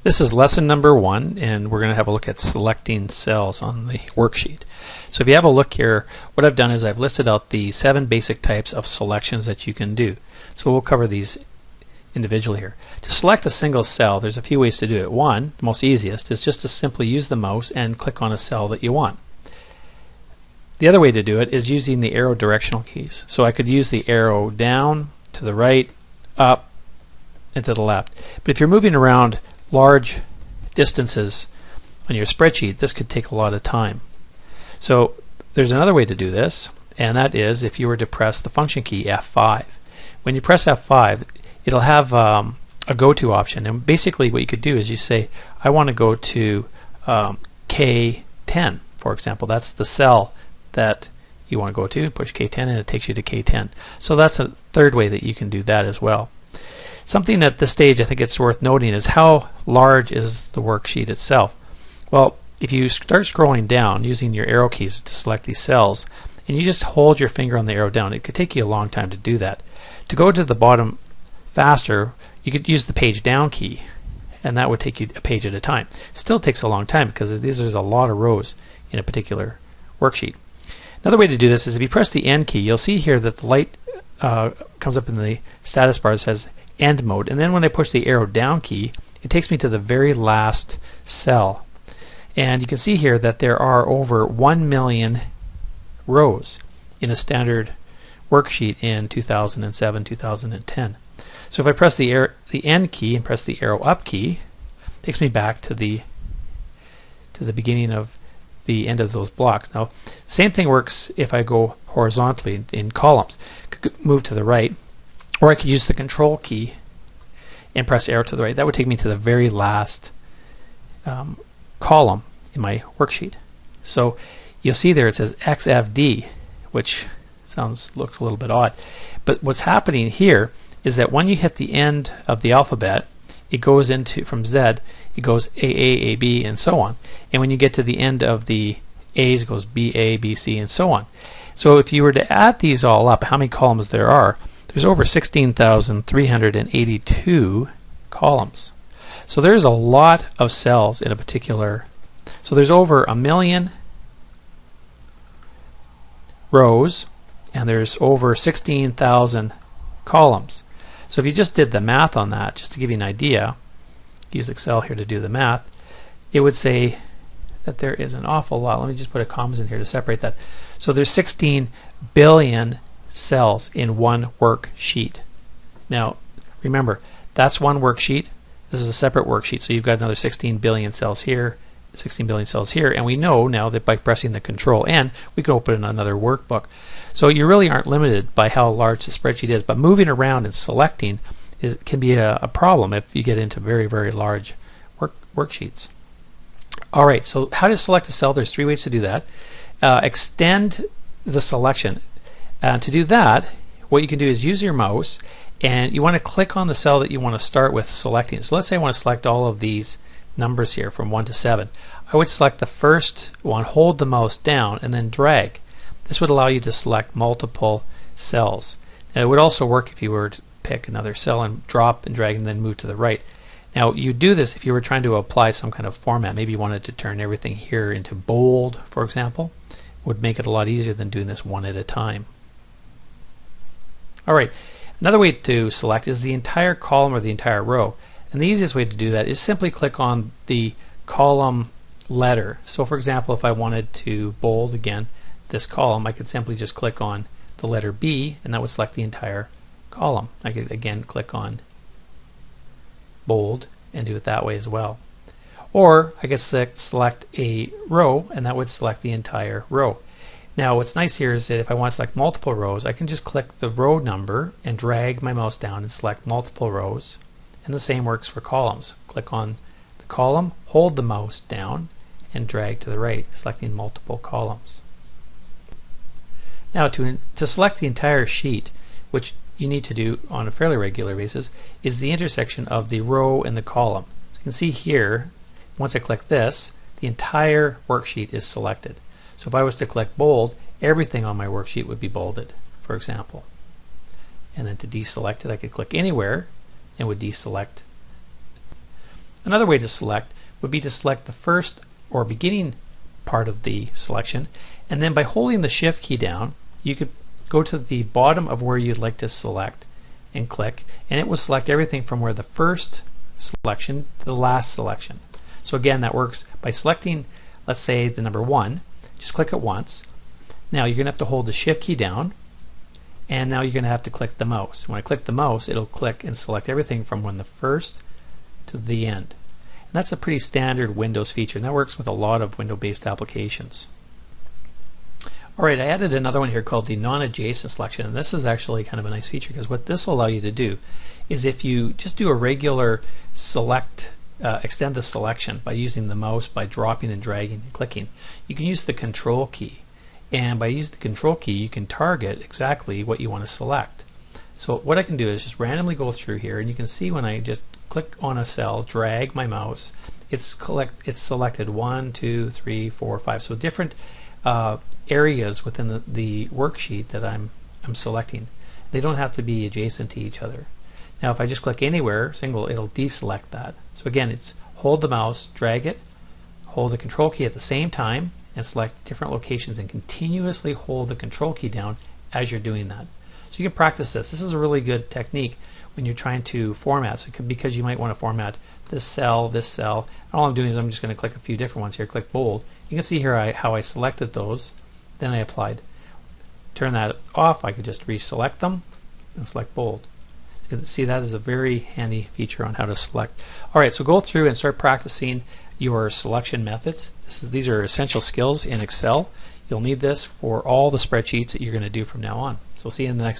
This is lesson number 1, and we're going to have a look at selecting cells on the worksheet. So if you have a look here, what I've done is I've listed out the 7 basic types of selections that you can do. So we'll cover these individually here. To select a single cell, there's a few ways to do it. One, the most easiest, is just to simply use the mouse and click on a cell that you want. The other way to do it is using the arrow directional keys. So I could use the arrow down, to the right, up, and to the left. But if you're moving around large distances on your spreadsheet, this could take a lot of time. So there's another way to do this, and that is if you were to press the function key F5. When you press F5, it'll have a go-to option, and basically what you could do is you say, I want to go to K10, for example. That's the cell that you want to go to. Push K10 and it takes you to K10. So that's a third way that you can do that as well. Something at this stage I think it's worth noting is how large is the worksheet itself. Well, if you start scrolling down using your arrow keys to select these cells, and you just hold your finger on the arrow down, it could take you a long time to do that. To go to the bottom faster, you could use the page down key, and that would take you a page at a time. It still takes a long time because there's a lot of rows in a particular worksheet. Another way to do this is if you press the N key, you'll see here that the light comes up in the status bar that says end mode, and then when I push the arrow down key, it takes me to the very last cell, and you can see here that there are over 1 million rows in a standard worksheet in 2007-2010. So if I press the N key and press the arrow up key, it takes me back to the beginning of the end of those blocks. Now, same thing works if I go horizontally in columns. I could move to the right, or I could use the control key and press arrow to the right. That would take me to the very last column in my worksheet. So you'll see there it says XFD, which looks a little bit odd. But what's happening here is that when you hit the end of the alphabet, it goes into, from Z, it goes AA, AB, and so on. And when you get to the end of the A's, it goes BA, BC, and so on. So if you were to add these all up, how many columns there are, there's over 16,382 columns. So there's a lot of cells in a particular, so there's over 1 million rows, and there's over 16,000 columns. So if you just did the math on that, just to give you an idea, use Excel here to do the math, it would say that there is an awful lot. Let me just put a commas in here to separate that. So there's 16 billion cells in one worksheet. Now remember, that's one worksheet. This is a separate worksheet, so you've got another 16 billion cells here, 16 billion cells here, and we know now that by pressing the Control N, we can open another workbook. So you really aren't limited by how large the spreadsheet is, but moving around and selecting can be a problem if you get into very, very large worksheets. Alright, so how to select a cell? There's 3 ways to do that. Extend the selection. To do that, what you can do is use your mouse, and you want to click on the cell that you want to start with selecting. So let's say I want to select all of these numbers here from 1 to 7. I would select the first one, hold the mouse down, and then drag. This would allow you to select multiple cells. Now, it would also work if you were to pick another cell and drop and drag and then move to the right. Now, you do this if you were trying to apply some kind of format. Maybe you wanted to turn everything here into bold, for example. It would make it a lot easier than doing this one at a time. Alright, another way to select is the entire column or the entire row. And the easiest way to do that is simply click on the column letter. So for example, if I wanted to bold again this column, I could simply just click on the letter B, and that would select the entire column. I could again click on bold and do it that way as well. Or I could select a row, and that would select the entire row. Now what's nice here is that if I want to select multiple rows, I can just click the row number and drag my mouse down and select multiple rows. And the same works for columns. Click on the column, hold the mouse down, and drag to the right, selecting multiple columns. Now to select the entire sheet, which you need to do on a fairly regular basis, is the intersection of the row and the column. So you can see here, once I click this, the entire worksheet is selected. So if I was to click bold, everything on my worksheet would be bolded, for example. And then to deselect it, I could click anywhere and would deselect Another way to select would be to select the first or beginning part of the selection, and then by holding the Shift key down, you could go to the bottom of where you'd like to select and click, and it will select everything from where the first selection to the last selection. So again, that works by selecting, let's say, the number 1. Just click it once. Now you're going to have to hold the Shift key down, and now you're going to have to click the mouse. When I click the mouse, it'll click and select everything from when the first to the end. And that's a pretty standard Windows feature, and that works with a lot of Windows-based applications. Alright, I added another one here called the non-adjacent selection, and this is actually kind of a nice feature because what this will allow you to do is if you just do a regular select, extend the selection by using the mouse, by dropping and dragging and clicking, you can use the Control key. And by using the Control key, you can target exactly what you want to select. So what I can do is just randomly go through here, and you can see when I just click on a cell, drag my mouse, it's selected 1, 2, 3, 4, 5. So different areas within the worksheet that I'm selecting. They don't have to be adjacent to each other. Now if I just click anywhere, single, it'll deselect that. So again, it's hold the mouse, drag it, hold the Control key at the same time, and select different locations and continuously hold the Control key down as you're doing that. So you can practice this. This is a really good technique when you're trying to format, so because you might want to format this cell, this cell. All I'm doing is I'm just going to click a few different ones here. Click bold. You can see here how I selected those, then I applied. Turn that off, I could just reselect them and select bold. So you can see that is a very handy feature on how to select. Alright, so go through and start practicing your selection methods. These are essential skills in Excel. You'll need this for all the spreadsheets that you're going to do from now on. So we'll see you in the next